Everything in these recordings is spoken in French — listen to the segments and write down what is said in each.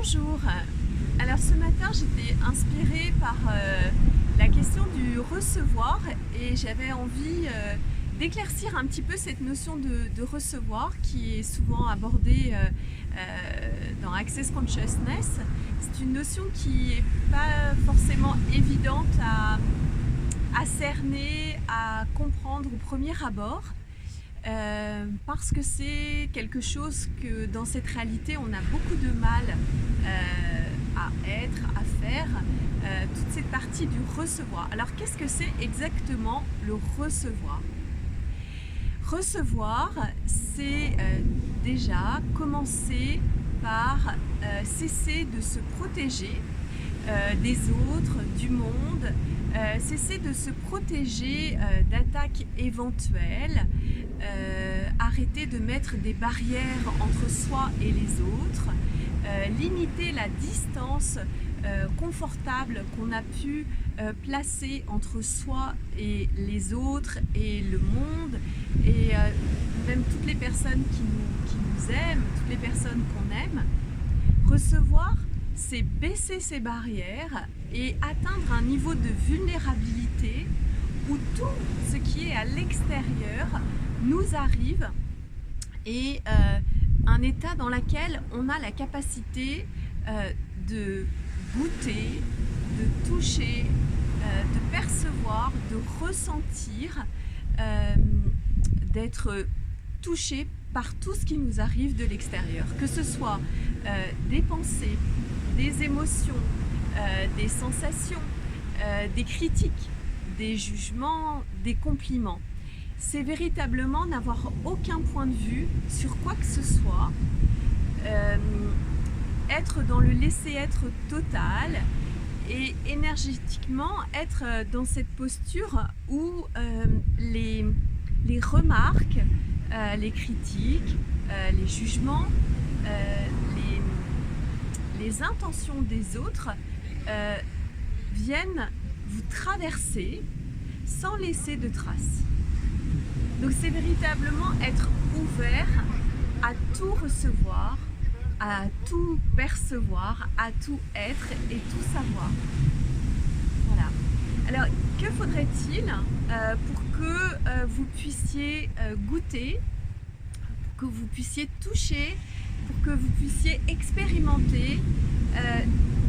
Bonjour. Alors ce matin j'étais inspirée par la question du recevoir et j'avais envie d'éclaircir un petit peu cette notion de recevoir qui est souvent abordée dans Access Consciousness. C'est une notion qui n'est pas forcément évidente à cerner, à comprendre au premier abord. Parce que c'est quelque chose que dans cette réalité on a beaucoup de mal à être, à faire, toute cette partie du recevoir. Alors qu'est-ce que c'est exactement le recevoir? Recevoir, c'est déjà commencer par cesser de se protéger des autres, du monde, cesser de se protéger d'attaques éventuelles, arrêter de mettre des barrières entre soi et les autres, limiter la distance confortable qu'on a pu placer entre soi et les autres et le monde et même toutes les personnes qui nous aiment, toutes les personnes qu'on aime. Recevoir, c'est baisser ses barrières et atteindre un niveau de vulnérabilité où tout ce qui est à l'extérieur nous arrive et un état dans lequel on a la capacité de goûter, de toucher, de percevoir, de ressentir, d'être touché par tout ce qui nous arrive de l'extérieur, que ce soit des pensées, des émotions, des sensations, des critiques, des jugements, des compliments. C'est véritablement n'avoir aucun point de vue sur quoi que ce soit, être dans le laisser-être total et énergétiquement être dans cette posture où les remarques, les critiques, les jugements, les intentions des autres viennent vous traverser sans laisser de traces. Donc c'est véritablement être ouvert à tout recevoir, à tout percevoir, à tout être et tout savoir. Voilà. Alors que faudrait-il pour que vous puissiez goûter, pour que vous puissiez toucher, pour que vous puissiez expérimenter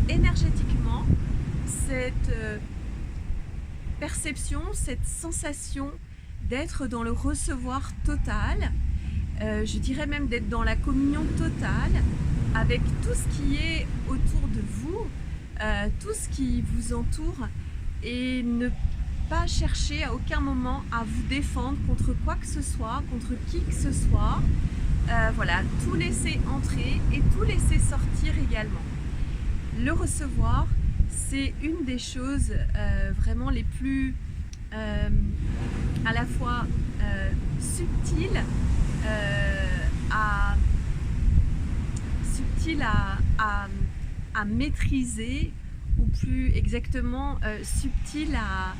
énergétiquement cette perception, cette sensation d'être dans le recevoir total, je dirais même d'être dans la communion totale avec tout ce qui est autour de vous, tout ce qui vous entoure et ne pas chercher à aucun moment à vous défendre contre quoi que ce soit, contre qui que ce soit. Voilà, tout laisser entrer et tout laisser sortir également. Le recevoir, c'est une des choses vraiment les plus à la fois subtiles à maîtriser, ou plus exactement subtil à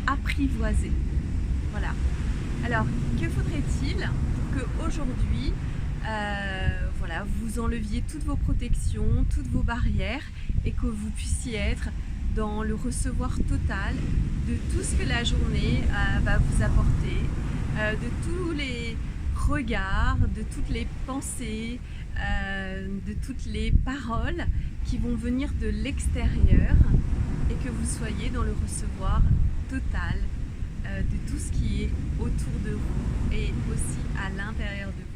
apprivoiser. Voilà. Alors, que faudrait-il pour qu'aujourd'hui, voilà, vous enleviez toutes vos protections, toutes vos barrières et que vous puissiez être dans le recevoir total de tout ce que la journée va vous apporter, de tous les regards, de toutes les pensées, de toutes les paroles qui vont venir de l'extérieur et que vous soyez dans le recevoir total de tout ce qui est autour de vous et aussi à l'intérieur de vous.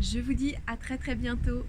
Je vous dis à très bientôt.